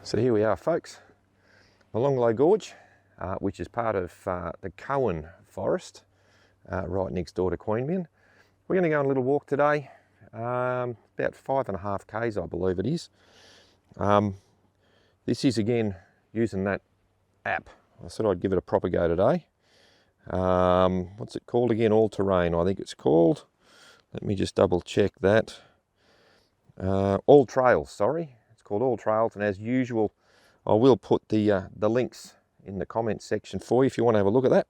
So here we are, folks, Molonglo Gorge, which is part of the Cowan Forest, right next door to Queanbeyan. We're going to go on a little walk today, about 5.5 k's I believe it is. This is again using that app. I said I'd give it a proper go today. What's it called again? All Terrain, I think it's called. Let me just double check that. All Trails, sorry. It's called All Trails, and as usual, I will put the links in the comments section for you if you want to have a look at that.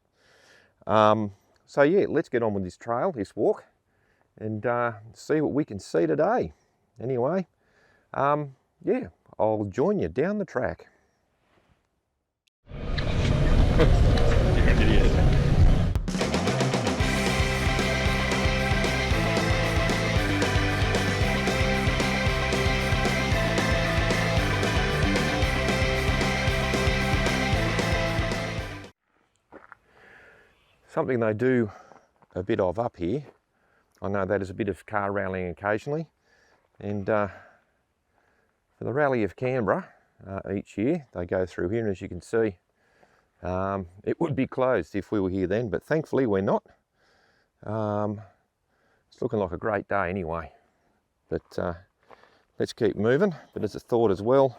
So yeah, let's get on with this trail, this walk, and see what we can see today. Anyway, yeah, I'll join you down the track. You're an idiot. Something they do a bit of up here, I know that is a bit of car rallying occasionally, and for the Rally of Canberra each year they go through here, and as you can see it would be closed if we were here then, but thankfully we're not. It's looking like a great day anyway, but let's keep moving. But as a thought as well,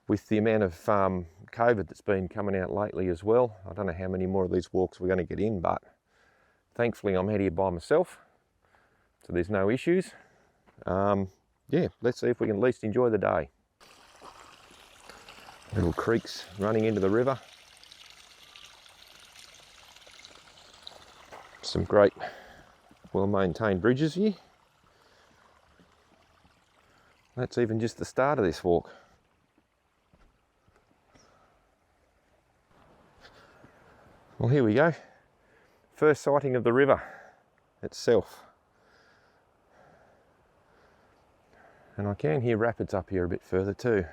with the amount of COVID that's been coming out lately as well, I don't know how many more of these walks we're going to get in, but thankfully I'm out here by myself, so there's no issues. Yeah, let's see if we can at least enjoy the day. Little creeks running into the river. Some great well-maintained bridges here. That's even just the start of this walk. Well, here we go. First sighting of the river itself. And I can hear rapids up here a bit further too.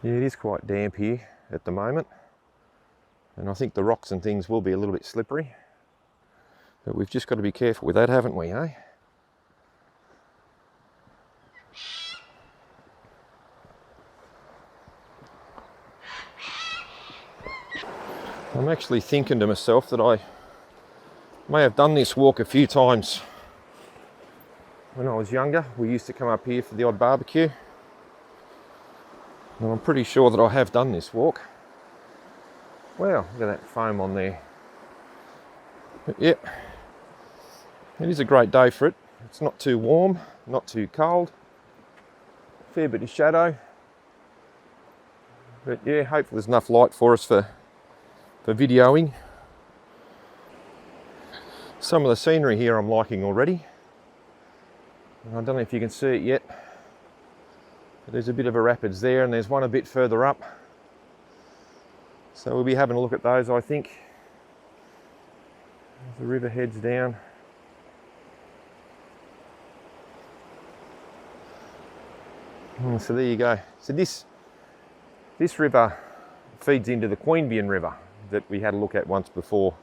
Yeah, it is quite damp here at the moment, and I think the rocks and things will be a little bit slippery, but we've just got to be careful with that, haven't we, eh? I'm actually thinking to myself that I may have done this walk a few times. When I was younger, we used to come up here for the odd barbecue. And I'm pretty sure that I have done this walk. Wow, look at that foam on there. But yep, it is a great day for it. It's not too warm, not too cold. Fair bit of shadow. But yeah, hopefully there's enough light for us for videoing. Some of the scenery here I'm liking already. And I don't know if you can see it yet. There's a bit of a rapids there, and there's one a bit further up. So we'll be having a look at those, I think. As the river heads down. So there you go. So this river feeds into the Queanbeyan River that we had a look at once before,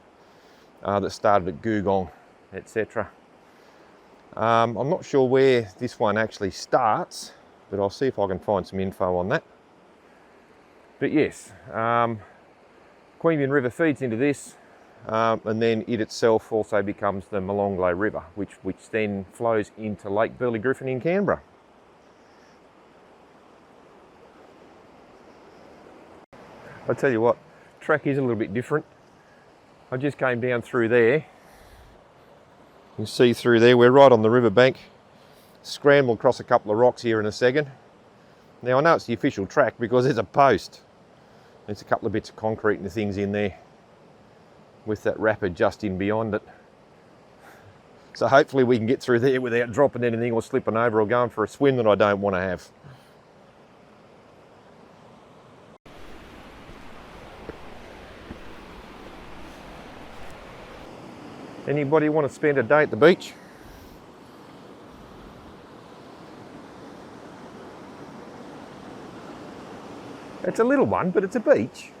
that started at Googong, etc. I'm not sure where this one actually starts, but I'll see if I can find some info on that. But yes, Queanbeyan River feeds into this, and then it itself also becomes the Molonglo River, which then flows into Lake Burley Griffin in Canberra. I tell you what, track is a little bit different. I just came down through there. You can see through there, we're right on the riverbank. Scramble across a couple of rocks here in a second. Now I know it's the official track because there's a post. There's a couple of bits of concrete and things in there with that rapid just in beyond it. So hopefully we can get through there without dropping anything or slipping over or going for a swim that I don't want to have. Anybody want to spend a day at the beach? It's a little one, but it's a beach.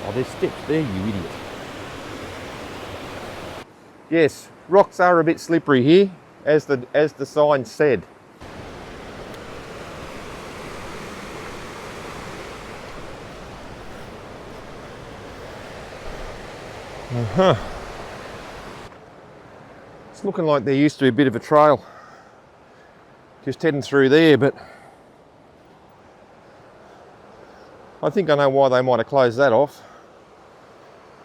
Oh, there's steps there, you idiot. Yes, rocks are a bit slippery here, as the sign said. It's looking like there used to be a bit of a trail just heading through there, but I think I know why they might have closed that off.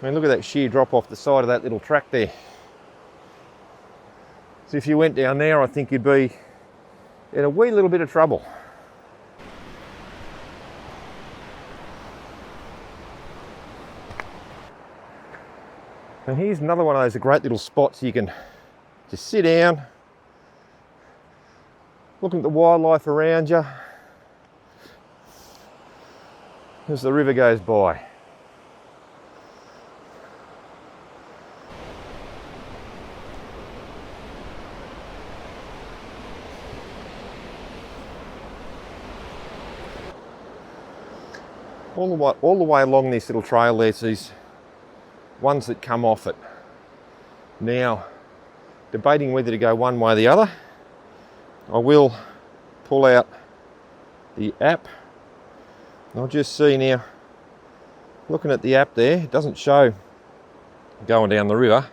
I mean, look at that sheer drop off the side of that little track there. So if you went down there, I think you'd be in a wee little bit of trouble. And here's another one of those great little spots you can just sit down, looking at the wildlife around you as the river goes by. All the way along this little trail there's these ones that come off it. Now, debating whether to go one way or the other, I will pull out the app. I'll just see now, looking at the app there, it doesn't show going down the river.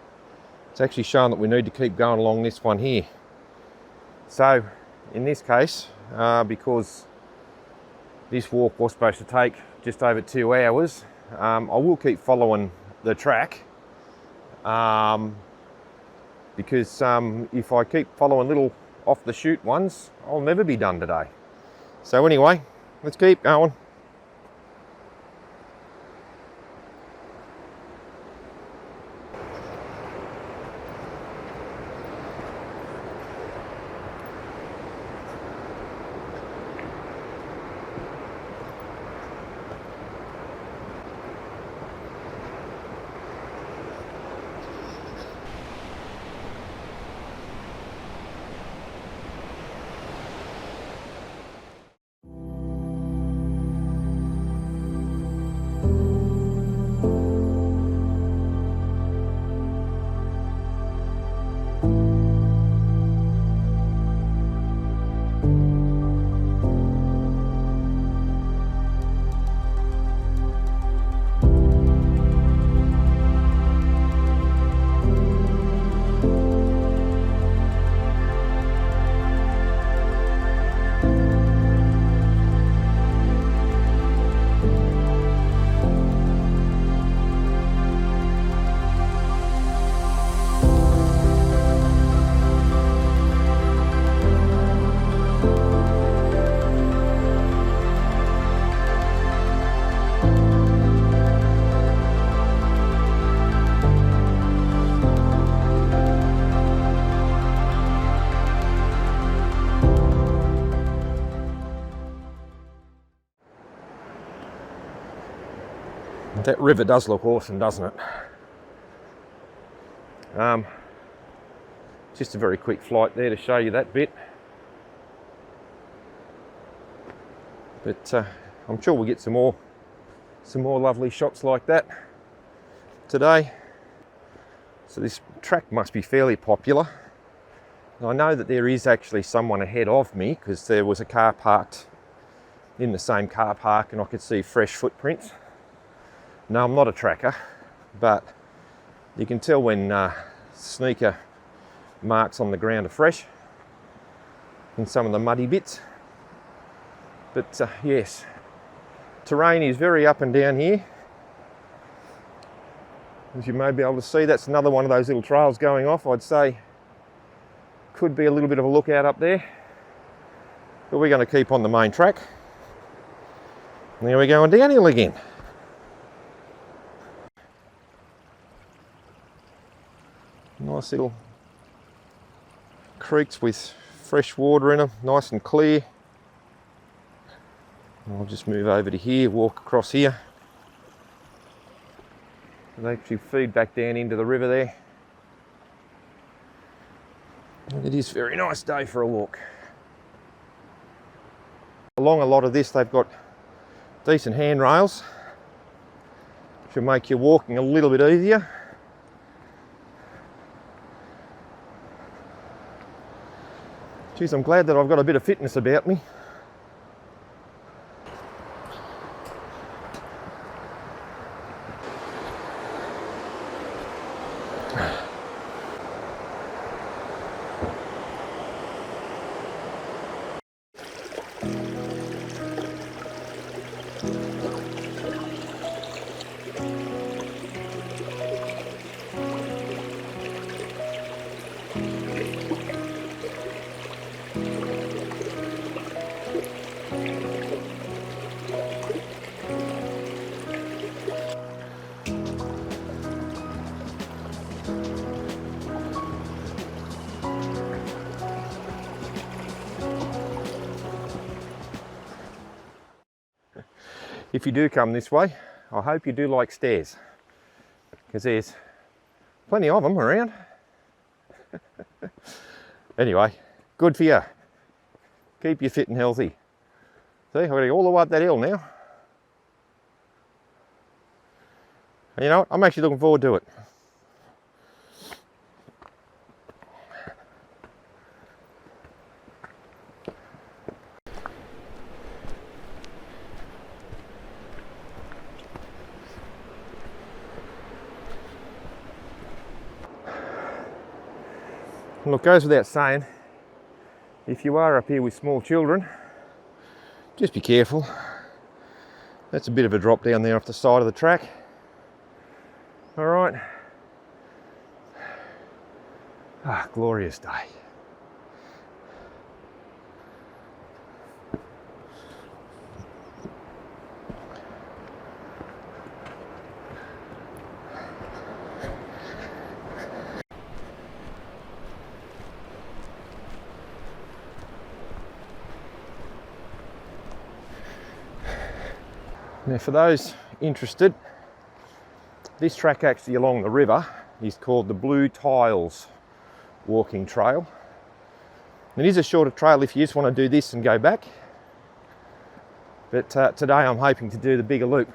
It's actually showing that we need to keep going along this one here. So, in this case, because this walk was supposed to take just over 2 hours, I will keep following the track because if I keep following little off the chute ones, I'll never be done today. So anyway, let's keep going. That river does look awesome, doesn't it? Just a very quick flight there to show you that bit. But I'm sure we'll get some more lovely shots like that today. So this track must be fairly popular. I know that there is actually someone ahead of me because there was a car parked in the same car park and I could see fresh footprints. No, I'm not a tracker, but you can tell when sneaker marks on the ground are fresh in some of the muddy bits. But yes, terrain is very up and down here. As you may be able to see, that's another one of those little trails going off. I'd say could be a little bit of a lookout up there, but we're going to keep on the main track. And there we're going downhill again. Nice little creeks with fresh water in them, nice and clear. I'll just move over to here, walk across here. They actually feed back down into the river there. And it is a very nice day for a walk. Along a lot of this they've got decent handrails, which will make your walking a little bit easier. Geez, I'm glad that I've got a bit of fitness about me. If you do come this way, I hope you do like stairs, because there's plenty of them around. Anyway, good for you. Keep you fit and healthy. See, I've got to go all the way up that hill now. And you know what? I'm actually looking forward to it. Look, goes without saying, if you are up here with small children, just be careful. That's a bit of a drop down there off the side of the track. All right. Ah, glorious day. Now for those interested, this track actually along the river is called the Blue Tiles Walking Trail. It is a shorter trail if you just want to do this and go back. But today I'm hoping to do the bigger loop.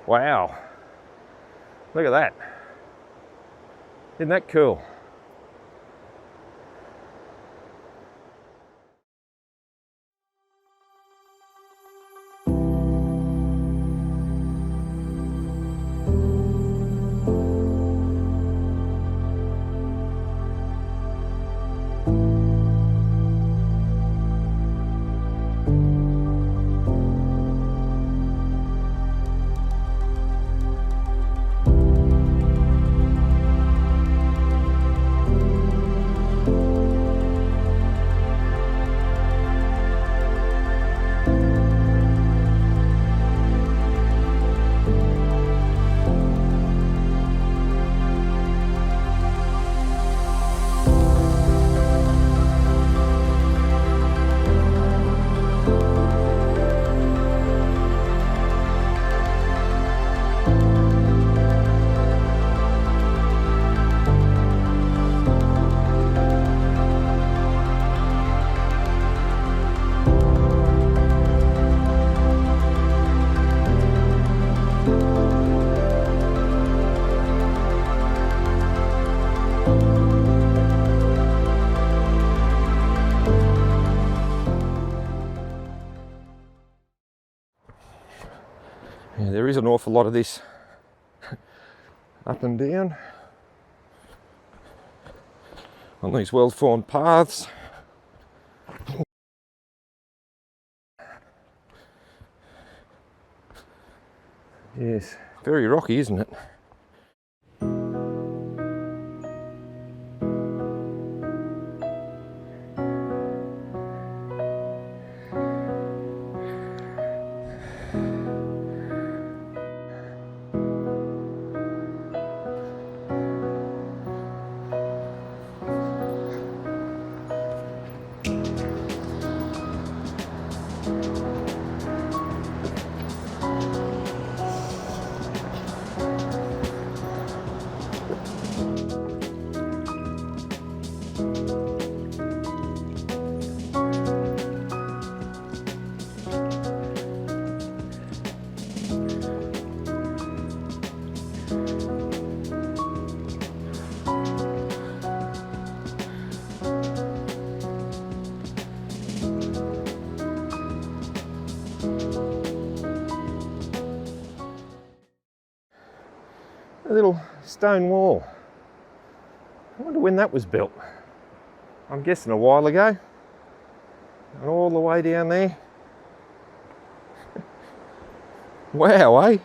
Wow, look at that. Isn't that cool? an awful lot of this up and down on these well-formed paths. Yes, very rocky, isn't it? A little stone wall. I wonder when that was built. I'm guessing a while ago. And all the way down there. Wow, eh?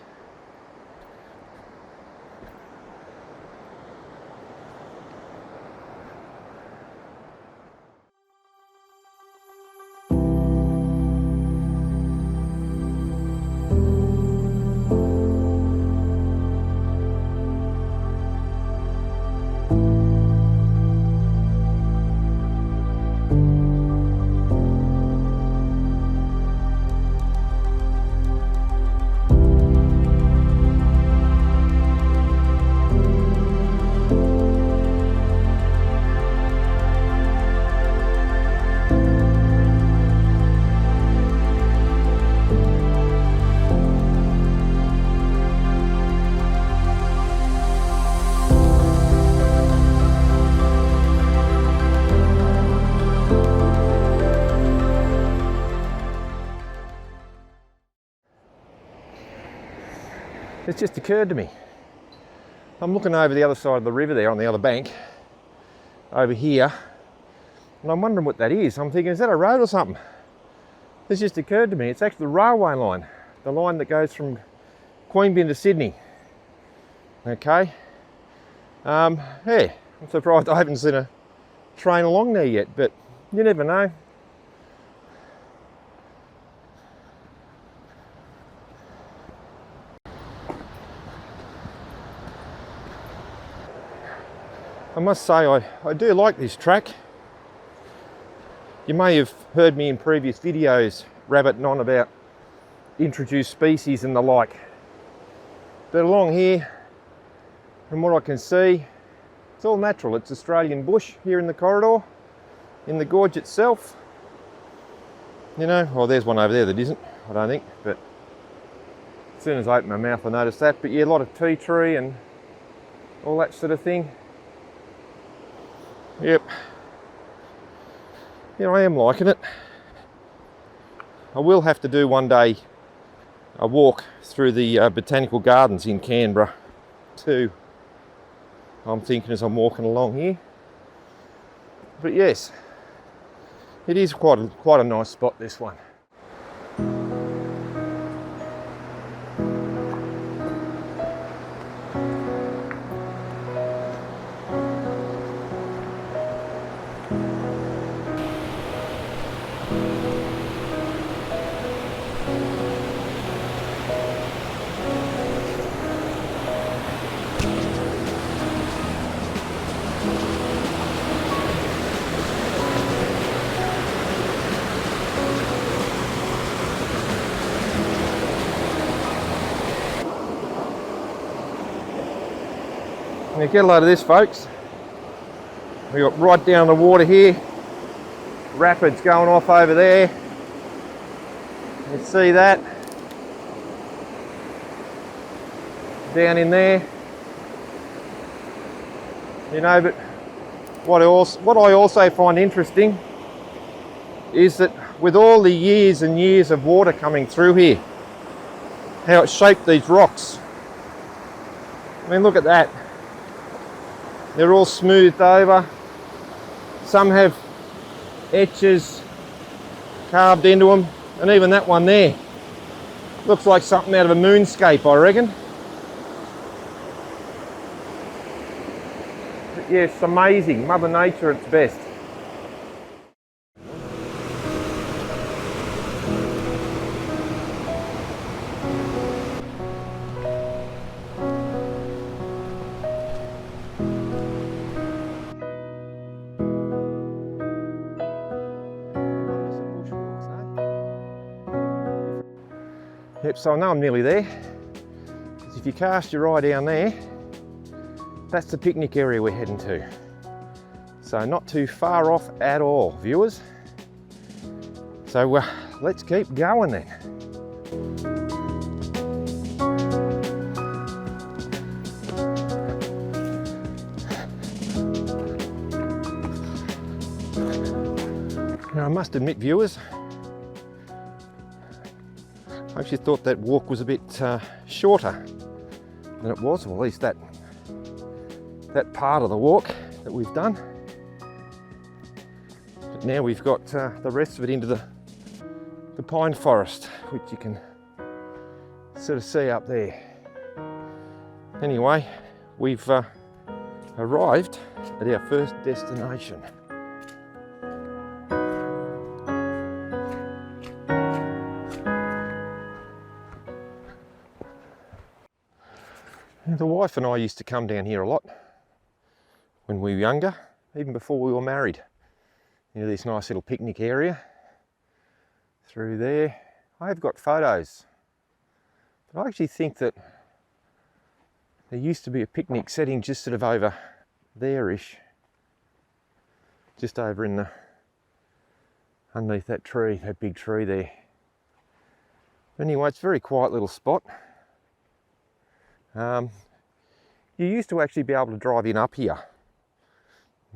It's just occurred to me. I'm looking over the other side of the river there on the other bank, over here, and I'm wondering what that is. I'm thinking, is that a road or something? It's just occurred to me, it's actually the railway line, the line that goes from Queanbeyan to Sydney. Okay. Yeah, I'm surprised I haven't seen a train along there yet, but you never know. I must say I do like this track. You may have heard me in previous videos rabbiting on about introduced species and the like. But along here, from what I can see, it's all natural. It's Australian bush here in the corridor, in the gorge itself. You know, well, there's one over there that isn't, I don't think, but as soon as I open my mouth I noticed that. But yeah, a lot of tea tree and all that sort of thing. Yep. Yeah, I am liking it. I will have to do one day a walk through the botanical gardens in Canberra too. I'm thinking as I'm walking along here. But yes, it is quite a nice spot, this one. Now get a load of this, folks. We got right down the water here, rapids going off over there. You see that down in there. You know, but what I also find interesting is that with all the years and years of water coming through here, how it shaped these rocks. I mean, look at that. They're all smoothed over. Some have etches carved into them, and even that one there looks like something out of a moonscape, I reckon. But yes, amazing. Mother Nature at its best. Yep, so I know I'm nearly there, because if you cast your eye down there, that's the picnic area we're heading to. So not too far off at all, viewers. So let's keep going then. Now I must admit, viewers, I actually thought that walk was a bit shorter than it was, or at least that part of the walk that we've done. But now we've got the rest of it into the pine forest, which you can sort of see up there. Anyway, we've arrived at our first destination. The wife and I used to come down here a lot when we were younger, even before we were married. You know, this nice little picnic area through there. I have got photos, but I actually think that there used to be a picnic setting just sort of over there-ish, just over in the underneath that tree, that big tree there. Anyway, it's a very quiet little spot. You used to actually be able to drive in up here,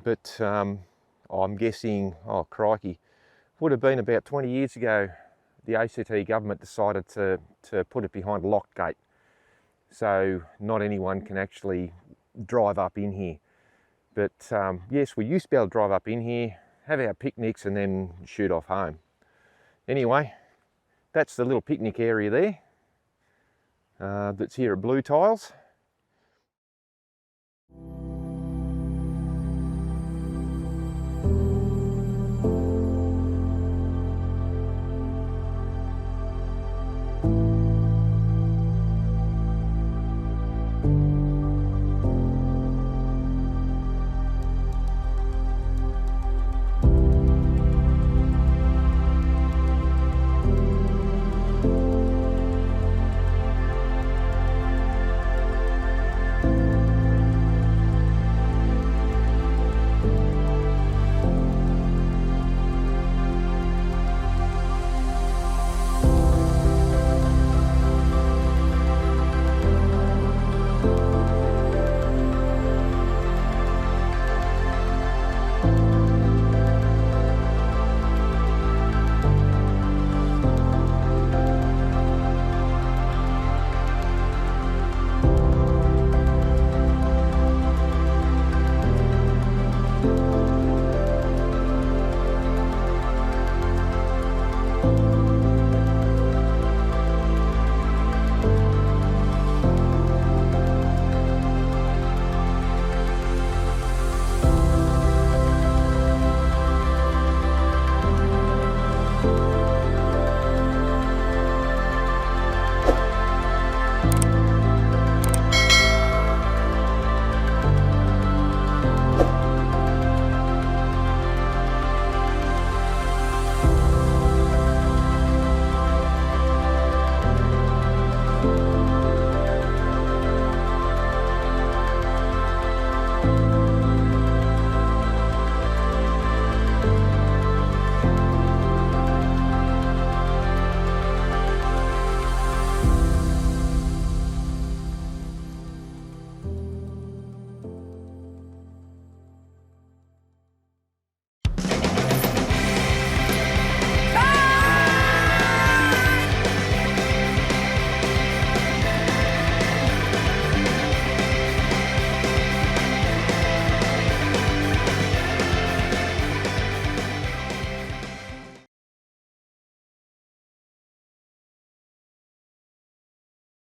but I'm guessing, oh crikey, would have been about 20 years ago, the ACT government decided to put it behind a locked gate. So not anyone can actually drive up in here. But yes, we used to be able to drive up in here, have our picnics and then shoot off home. Anyway, that's the little picnic area there that's here at Blue Tiles.